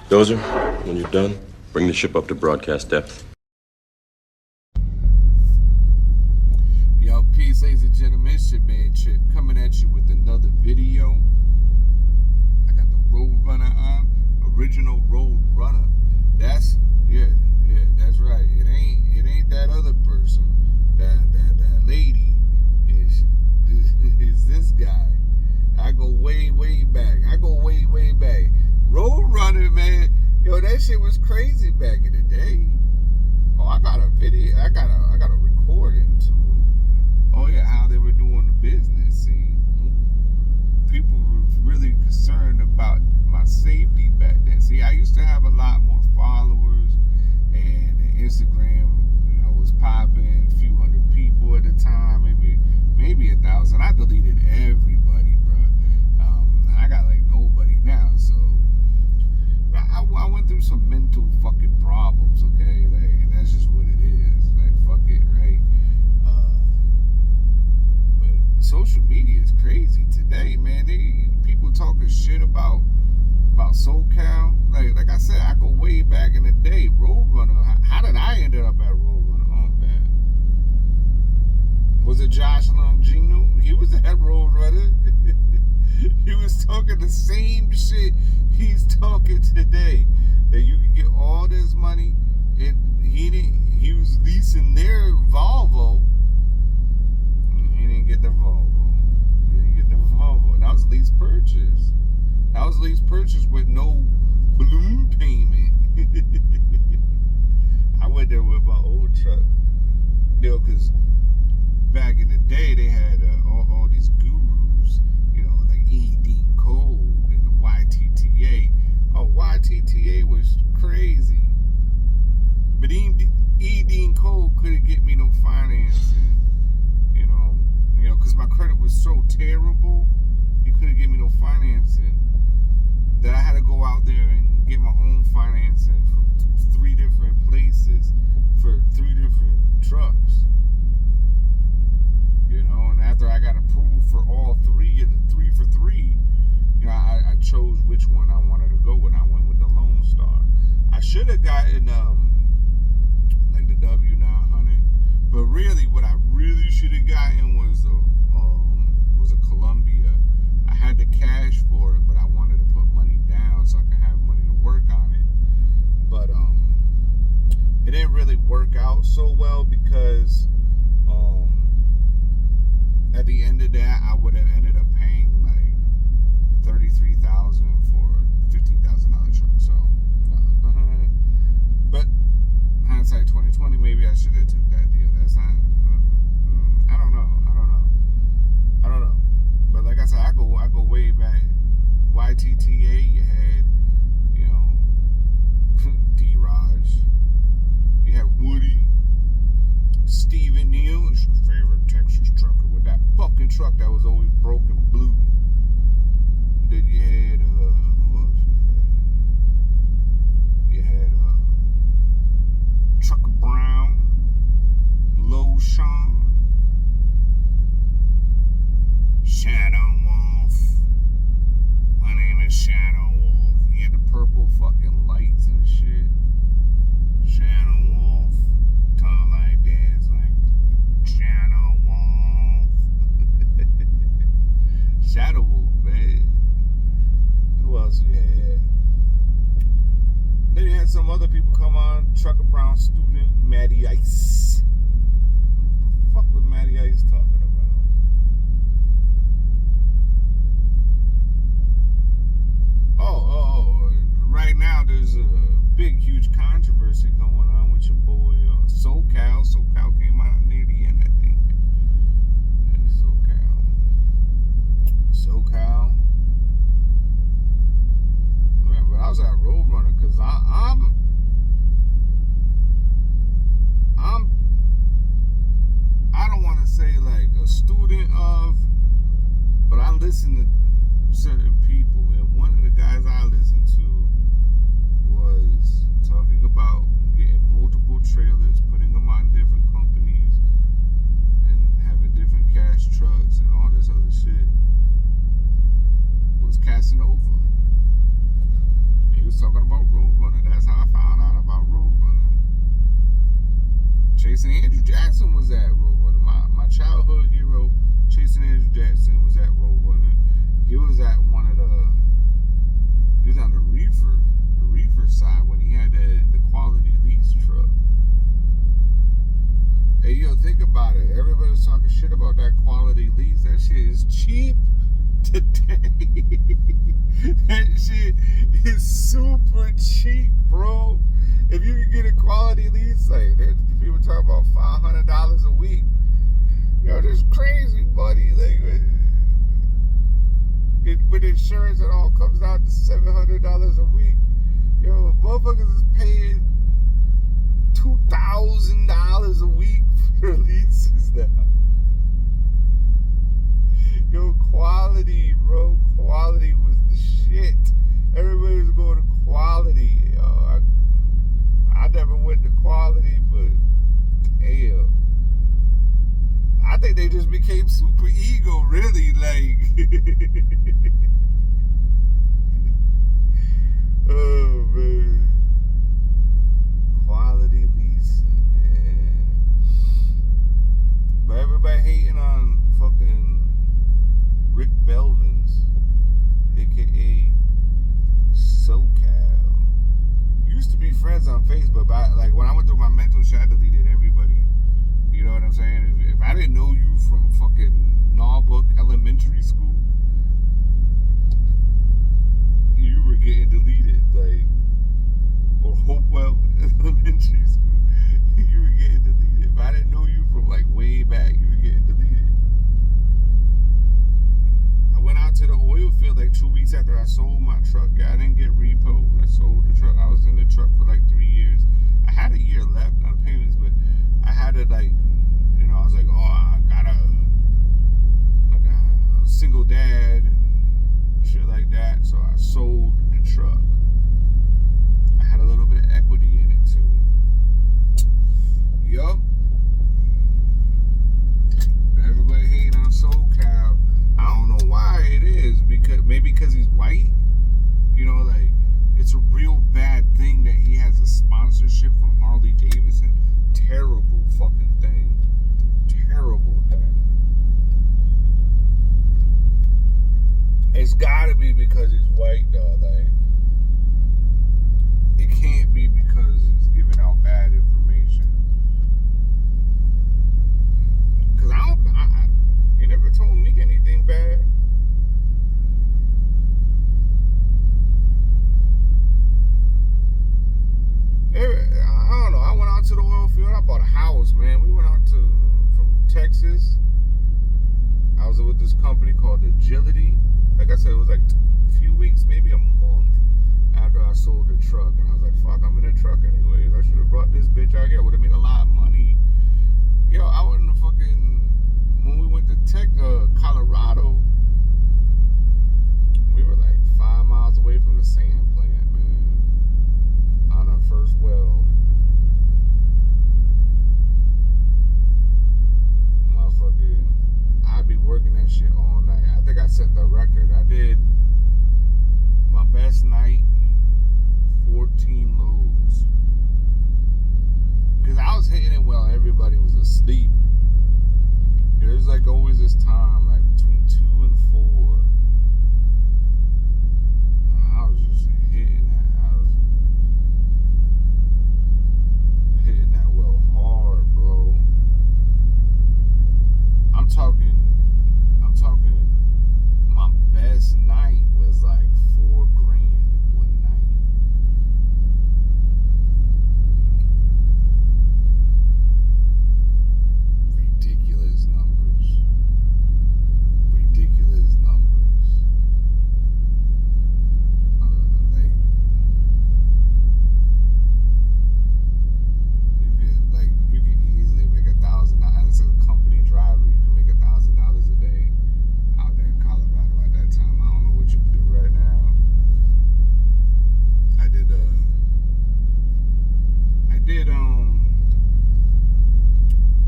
Dozer, when you're done, bring the ship up to broadcast depth. Yo, peace, ladies and gentlemen. It's your man Chip coming at you with another video. I got the Roadrunner on, original Roadrunner. That's that's right. It ain't that other person. That lady is this guy. I go way back. Roadrunner, man. Yo, that shit was crazy back in the day. Oh, I got a video. I got a recording too. Oh yeah, how they were doing the business. See, people were really concerned about my safety back then. See, I used to have a lot more followers, and Instagram, was popping. A few hundred people at the time, maybe 1,000. I deleted everybody, bro. I got like nobody now. So I went through some mental fucking problems. Okay, and that's just what it is. Like, fuck it, right? But social media is crazy today, man. People talking shit about SoCal. Like I said, I go way back in the day. Roadrunner. How did I end up at Roadrunner? Oh man, was it Josh Longino? He was at Roadrunner. He was talking the same shit he's talking today. That you can get all this money, and he was leasing their Volvo. He didn't get the Volvo. That was lease purchase. With no balloon payment. I went there with my old truck. Because back in the day, they had all these gurus, like Dean Cole and the YTTA. Oh, YTTA was crazy. But Dean Cole couldn't get me no financing. Because my credit was so terrible, he couldn't get me no financing. That I had to go out there and get my own financing from 3 different places for 3 different trucks. And after I got approved for all 3 of the 3 for 3, I chose which one I wanted to go with. I went with the Lone Star. I should have gotten like the W900, but really what I really should have gotten was a Columbia. I had the cash for it, but I wanted to put money down so I could have money to work on it. But it didn't really work out so well because at the end of that, I would have ended up paying like $33,000 for a $15,000 truck. So, but hindsight 2020, maybe I should have took that deal. That's not. I don't know. But like I said, I go way back. YTTA, you had, D-Raj. You had Woody. Steven Neal is your favorite Texas trucker with that fucking truck that was always broken blue. Then you had, who else you had? Trucker Brown. Low Sean. Shadow Wolf. My name is Shadow Wolf. He had the purple fucking lights and shit. Shadow Wolf. Talk like this, like Shadow Wolf. Shadow Wolf, man. Who else we had? Then you had some other people come on. Trucker Brown student, Matty Ice. What the fuck was Matty Ice talking about? Oh, right now there's a big, huge controversy going on with your boy SoCal. SoCal came out near the end, I think. Yeah, SoCal. Yeah, but I was at Roadrunner because I don't want to say like a student of, but I listen to certain people, and one of the guys I listened to was talking about getting multiple trailers, putting them on different companies, and having different cash trucks and all this other shit. Was Casanova. And he was talking about road Chasing Andrew Jackson was at Roadrunner. My childhood hero, Chasing Andrew Jackson, was at Roadrunner. He was at he was on the reefer side when he had the quality lease truck. Hey, yo, think about it. Everybody was talking shit about that quality lease. That shit is cheap today. That shit is super cheap, bro. If you can get a quality lease, like, there's people talking about $500 a week. Yo, that's crazy, buddy. Like, with insurance, it all comes out to $700 a week. Yo, motherfuckers is paying $2,000 a week for leases now. Yo, quality, bro. Quality was the shit. Everybody was going to quality. Yo, I never went to quality, but damn. I think they just became super ego, really. Like, oh, man. Quality leasing, yeah. But everybody hating on fucking Rick Belvins, a.k.a. SoCal. Used to be friends on Facebook, but like when I went through my mental shit, I deleted everybody. You know what I'm saying? If I didn't know you from fucking Norfolk Elementary School, you were getting deleted. Like, or Hopewell Elementary School, you were getting deleted. If I didn't know you from like way back, you were getting deleted. I went out to the oil field like 2 weeks after I sold my truck. Yeah, I didn't get repo. I sold the truck. I was in the truck for like 3 years. I had a year left on payments, but I had to, like, you know, I was like, oh, I got a single dad and shit like that. So I sold the truck. I had a little bit of equity in it too. Yup. Everybody hating on SoCal. I don't know why it is. Maybe because he's white. You know, like, it's a real bad thing that he has a sponsorship from Harley Davidson. Terrible fucking thing. Terrible thing. It's gotta be because he's white, though. Like, it can't be because he's giving out bad information. Because he never told me anything bad. I don't know. I went out to the oil field. I bought a house, man. We went out from Texas. I was with this company called Agility. Like I said, it was like a few weeks, maybe a month after I sold the truck. And I was like, fuck, I'm in a truck anyways. I should have brought this bitch out here. I would have made a lot of money. Yo, I wouldn't have when we went to Colorado, we were like 5 miles away from the sand plant, man, on our first well. Motherfucking, I'd be working that shit all night. I think I set the record. I did my best night, 14 loads. Because I was hitting it while everybody was asleep. There's like always this time, like between 2 and 4. I was just hitting that. I was hitting that well hard, bro. I'm talking. My best night was like $4,000 in one night. Ridiculous numbers. You can easily make $1,000. As a company driver, you can make $1,000 a day out there in Colorado at that time. I don't know what you could do right now.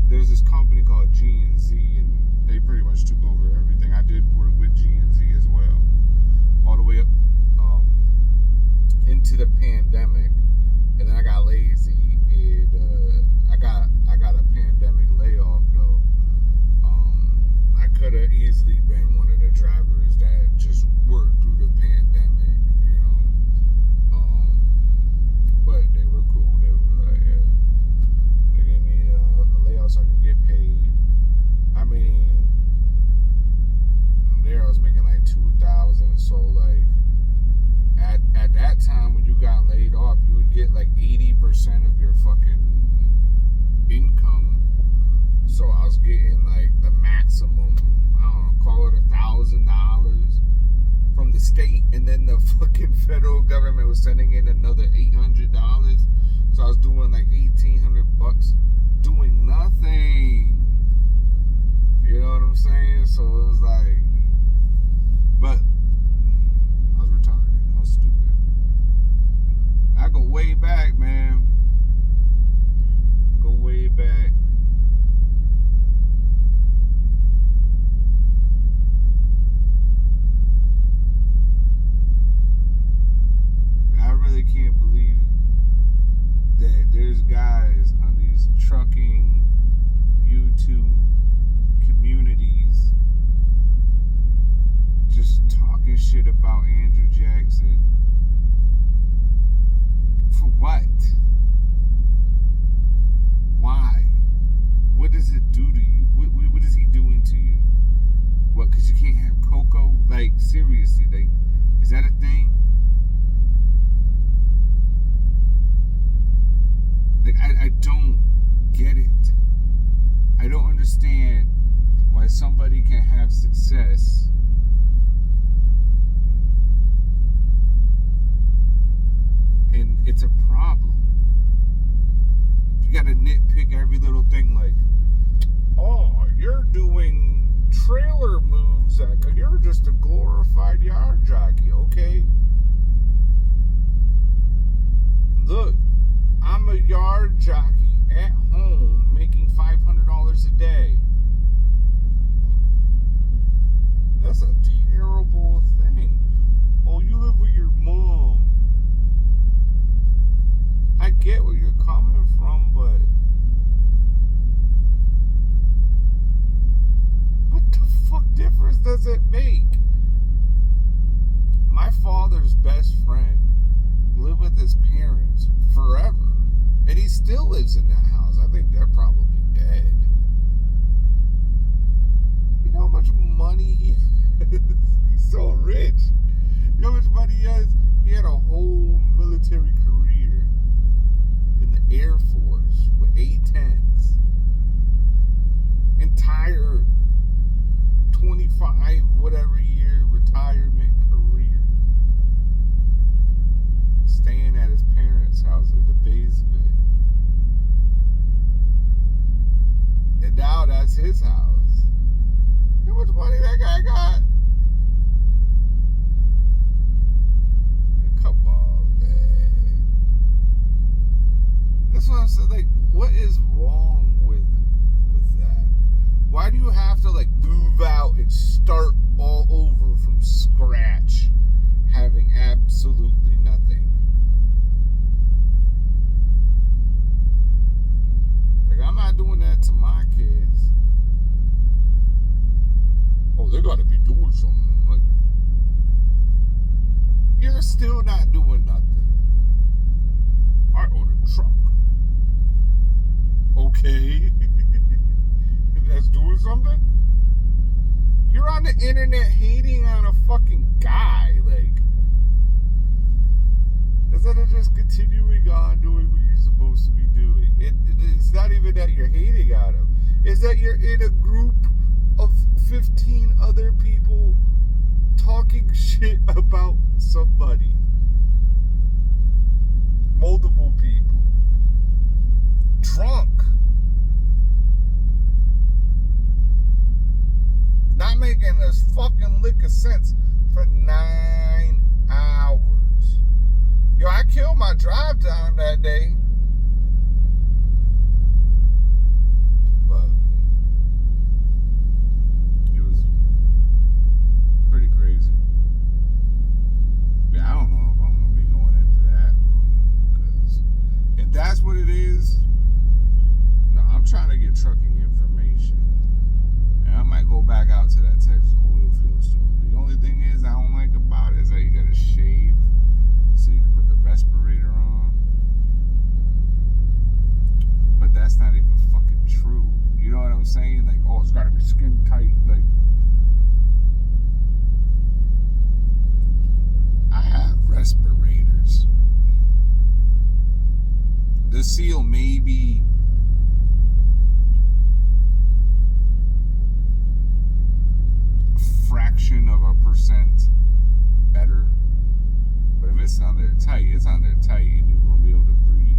There's this company called G&Z, and they pretty much took over everything. I did work with G&Z as well, all the way up into the pandemic, and then I got lazy and I got a pandemic layoff though. I could have easily been one of the drivers that just worked through the pandemic, you know. But they were cool. They were like, yeah, they gave me a layoff so I can get paid. I mean, there I was making like $2,000, so like at that time when you got laid off, you would get like 80% of your fucking income. So I was getting like the maximum, I don't know, call it $1,000 from the state, and then the fucking federal government was sending in another $800. So I was doing like $1,800 doing nothing. You know what I'm saying? So it was like, but I was retarded. I was stupid. I go way back, man. Go way back. I really can't believe that there's guys on these trucking YouTube communities just talking shit about Andrew Jackson. For what? Why? What does it do to you? What is he doing to you? What, because you can't have cocoa? Like, seriously, like, is that a thing? Like, I don't get it. I don't understand why somebody can have success and it's a problem. You gotta nitpick every little thing, like, oh, you're doing trailer moves, you're just a glorified yard jockey. Okay, look, I'm a yard jockey at home making $500 a day. That's a terrible thing. Oh, you live with your mom. I get where you're coming from, but what the fuck difference does it make? My father's best friend lived with his parents forever, and he still lives in that house. I think they're probably dead. You know how much money he has? He's so rich. You know how much money he has? He had a whole military career in the Air Force with A-10s. Entire 25 whatever year retirement career. Staying at his parents' house in the basement. And now that's his house. You know how much money that guy got? Come on, man. That's what I'm saying. Like, what is wrong with that? Why do you have to, like, move out and start all over from scratch, having absolutely nothing? Like, I'm not doing that to my kids. Oh, they gotta be doing something. Like, you're still not doing nothing. I own a truck. Okay. That's doing something? You're on the internet hating on a fucking guy. Like, instead of just continuing on doing what you're supposed to be doing. It's not even that you're hating on him. It's that you're in a group of 15 other people talking shit about somebody. Multiple people. Drunk. Not making this fucking lick of sense for 9 hours. Yo, I killed my drive time that day. But it was pretty crazy. Yeah, I don't know if I'm going to be going into that room. Because if that's what it is, trucking information. And I might go back out to that Texas oil field soon. The only thing is I don't like about it is that you gotta shave so you can put the respirator on. But that's not even fucking true. You know what I'm saying? Like, oh, it's gotta be skin tight. Like, I have respirators. The seal may be a fraction of a percent better. But if it's on there tight, it's on there tight and you won't be able to breathe.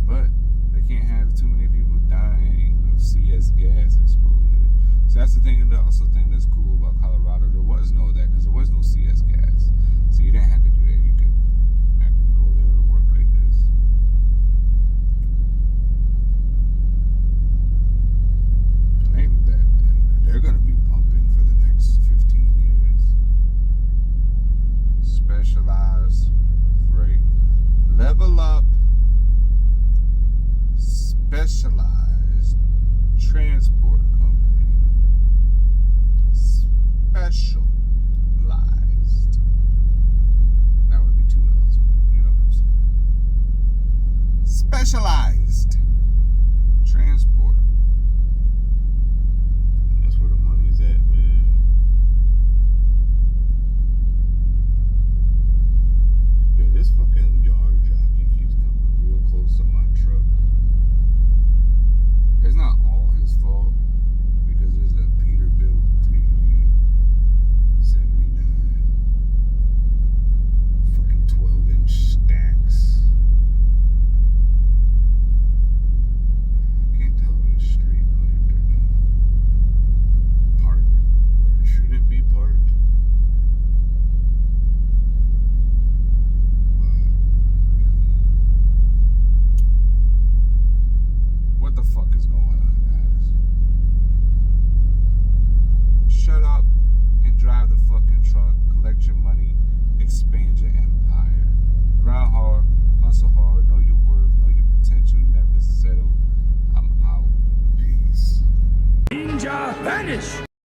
But they can't have too many people dying of CS gas exposure. So that's the thing, and the also thing that's cool about Colorado, there was no that, because there was no CS gas. So you didn't have to do that. You could go there and work like this. And they're going to be pumping for the next 15 years. Specialized freight. Level up. Specialized transport company. Specialized. That would be 2 L's, but you know what I'm saying. Specialized.